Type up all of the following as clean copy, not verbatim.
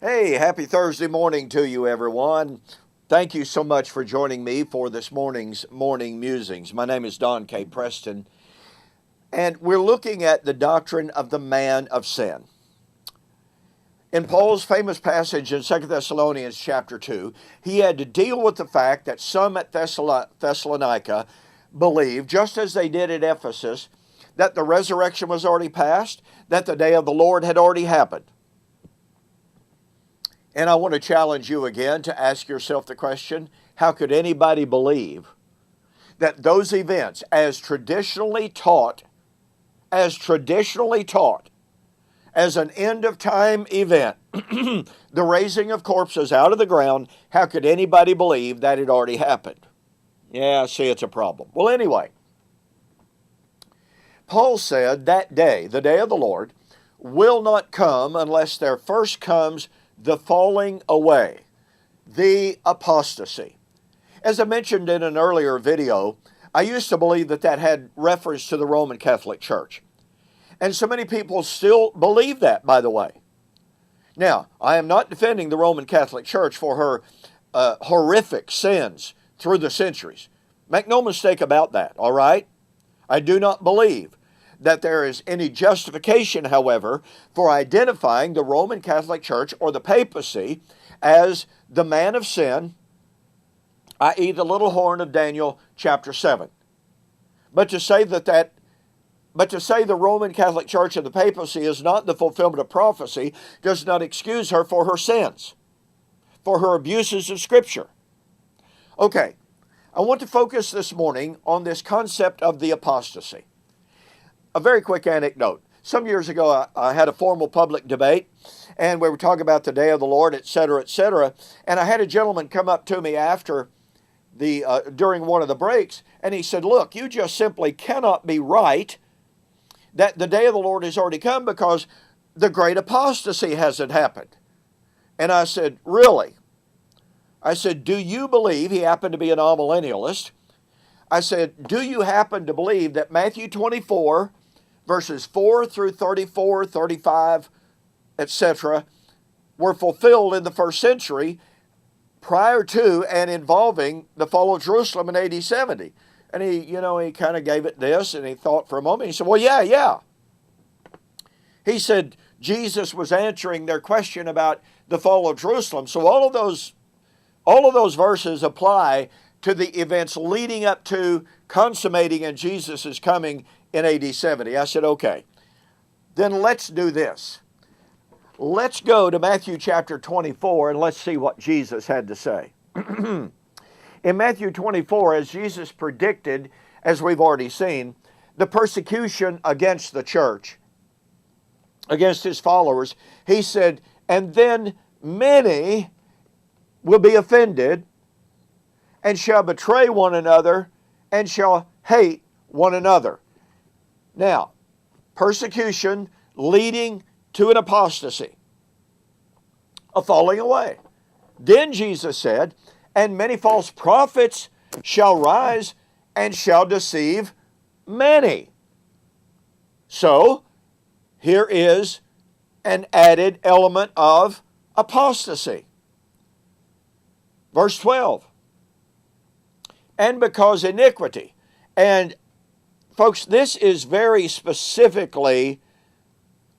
Hey, happy Thursday morning to you, everyone. Thank you so much for joining me for this morning's Morning Musings. My name is Don K. Preston, and we're looking at the doctrine of the man of sin. In Paul's famous passage in 2 Thessalonians chapter 2, he had to deal with the fact that some at Thessalonica believed, just as they did at Ephesus, that the resurrection was already past, that the day of the Lord had already happened. And I want to challenge you again to ask yourself the question, how could anybody believe that those events, as traditionally taught, as an end-of-time event, the raising of corpses out of the ground, how could anybody believe that it already happened? Yeah, see, it's a problem. Well, anyway, Paul said that day, the day of the Lord, will not come unless there first comes the falling away, the apostasy. As I mentioned in an earlier video, I used to believe that had reference to the Roman Catholic Church. And so many people still believe that, by the way. Now, I am not defending the Roman Catholic Church for her horrific sins through the centuries. Make no mistake about that, all right? I do not believe that there is any justification, however, for identifying the Roman Catholic Church or the papacy as the man of sin, i.e. the little horn of Daniel chapter 7. But to say the Roman Catholic Church and the papacy is not the fulfillment of prophecy does not excuse her for her sins, for her abuses of Scripture. Okay, I want to focus this morning on this concept of the apostasy. A very quick anecdote. Some years ago, I had a formal public debate, and we were talking about the day of the Lord, etc., etc., and I had a gentleman come up to me after during one of the breaks, and he said, look, you just simply cannot be right that the day of the Lord has already come because the Great Apostasy hasn't happened. And I said, really? I said, do you believe, he happened to be an Amillennialist, I said, do you happen to believe that Matthew 24, verses 4 through 34, 35, etc., were fulfilled in the first century prior to and involving the fall of Jerusalem in AD 70? And he kind of gave it this, and he thought for a moment. He said, well, yeah. He said Jesus was answering their question about the fall of Jerusalem. So all of those verses apply to the events leading up to consummating and Jesus' coming in AD 70. I said, okay, then let's do this. Let's go to Matthew chapter 24 and let's see what Jesus had to say. In Matthew 24, as Jesus predicted, as we've already seen, the persecution against the church, against his followers, he said, and then many will be offended and shall betray one another and shall hate one another. Now, persecution leading to an apostasy, a falling away. Then Jesus said, and many false prophets shall rise and shall deceive many. So, here is an added element of apostasy. Verse 12. And because iniquity. And folks, this is very specifically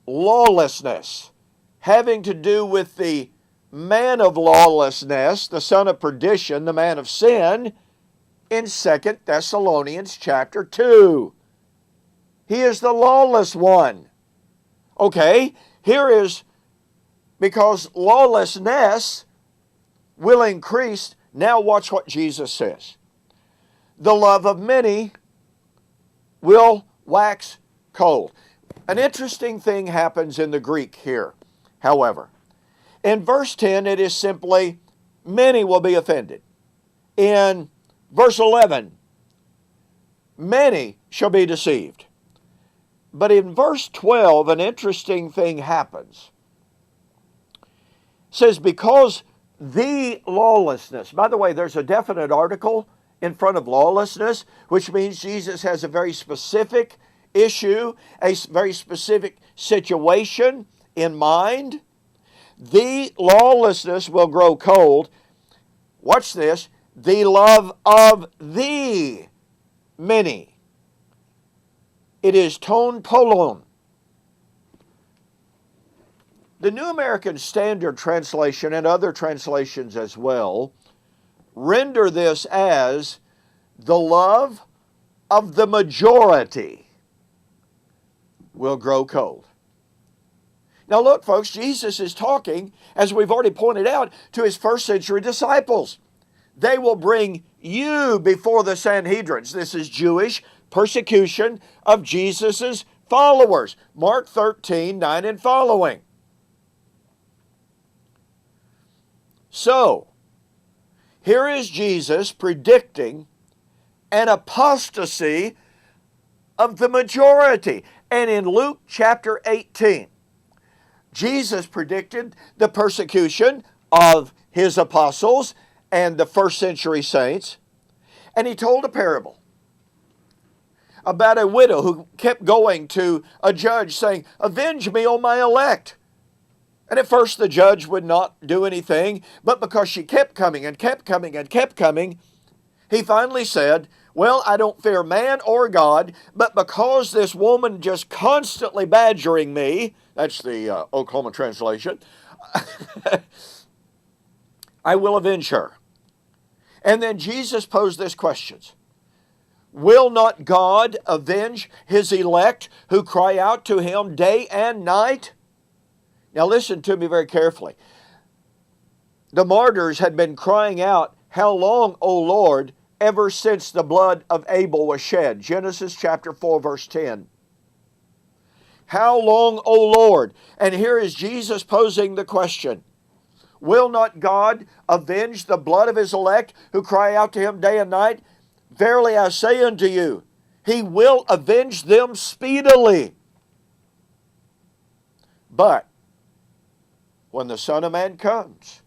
lawlessness, having to do with the man of lawlessness, the son of perdition, the man of sin, in 2 Thessalonians chapter 2. He is the lawless one. Okay, here is, because lawlessness will increase. Now watch what Jesus says. The love of many will wax cold. An interesting thing happens in the Greek here, however. In verse 10, it is simply, many will be offended. In verse 11, many shall be deceived. But in verse 12, an interesting thing happens. It says, because the lawlessness, by the way, there's a definite article in front of lawlessness, which means Jesus has a very specific issue, a very specific situation in mind. the lawlessness will grow cold. Watch this. The love of the many. It is ton polon. The New American Standard Translation and other translations as well render this as the love of the majority will grow cold. Now look, folks, Jesus is talking, as we've already pointed out, to his first century disciples. They will bring you before the Sanhedrins. This is Jewish persecution of Jesus' followers. Mark 13, 9 and following. So, here is Jesus predicting an apostasy of the majority. And in Luke chapter 18, Jesus predicted the persecution of his apostles and the first century saints. And he told a parable about a widow who kept going to a judge saying, "Avenge me on my elect." And at first the judge would not do anything, but because she kept coming and kept coming and kept coming, he finally said, "Well, I don't fear man or God, but because this woman just constantly badgering me," that's the Oklahoma translation, "I will avenge her." And then Jesus posed this question: will not God avenge his elect who cry out to him day and night? Now listen to me very carefully. The martyrs had been crying out, "How long, O Lord?" ever since the blood of Abel was shed. Genesis chapter 4, verse 10. How long, O Lord? And here is Jesus posing the question: will not God avenge the blood of his elect who cry out to him day and night? Verily I say unto you, he will avenge them speedily. But when the Son of Man comes,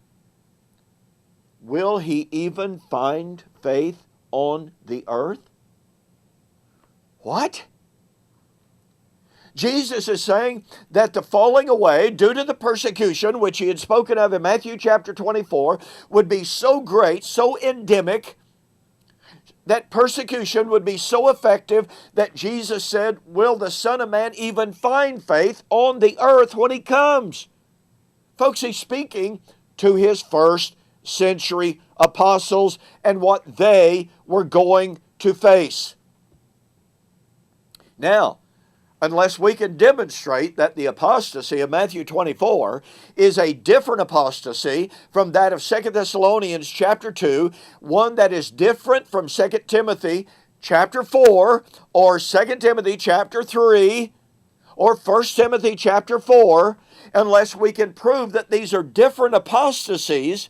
will he even find faith on the earth? What? Jesus is saying that the falling away due to the persecution, which he had spoken of in Matthew chapter 24, would be so great, so endemic, that persecution would be so effective that Jesus said, will the Son of Man even find faith on the earth when he comes? Folks, he's speaking to his first century apostles and what they were going to face. Now, unless we can demonstrate that the apostasy of Matthew 24 is a different apostasy from that of 2 Thessalonians chapter 2, one that is different from 2 Timothy chapter 4 or 2 Timothy chapter 3 or 1 Timothy chapter 4, unless we can prove that these are different apostasies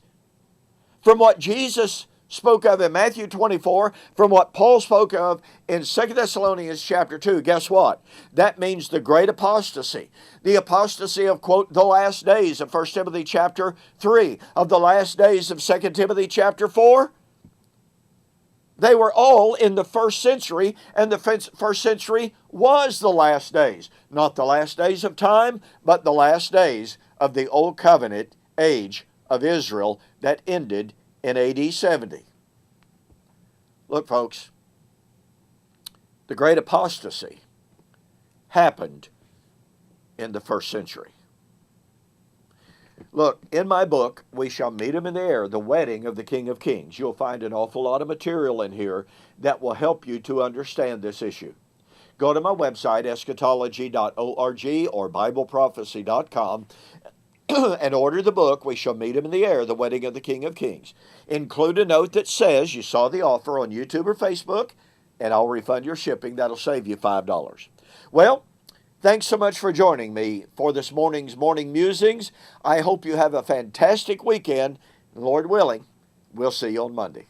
from what Jesus spoke of in Matthew 24, from what Paul spoke of in 2 Thessalonians chapter 2, guess what? That means the great apostasy. The apostasy of, quote, the last days of 1 Timothy chapter 3, of the last days of 2 Timothy chapter 4. They were all in the first century, and the first century was the last days. Not the last days of time, but the last days of the Old Covenant age of Israel that ended in AD 70. Look, folks, the Great Apostasy happened in the first century. Look, in my book, We Shall Meet Him in the Air, The Wedding of the King of Kings, you'll find an awful lot of material in here that will help you to understand this issue. Go to my website, eschatology.org or BibleProphecy.com, and order the book, We Shall Meet Him in the Air, The Wedding of the King of Kings. Include a note that says you saw the offer on YouTube or Facebook, and I'll refund your shipping. That'll save you $5. Well, thanks so much for joining me for this morning's Morning Musings. I hope you have a fantastic weekend. Lord willing, we'll see you on Monday.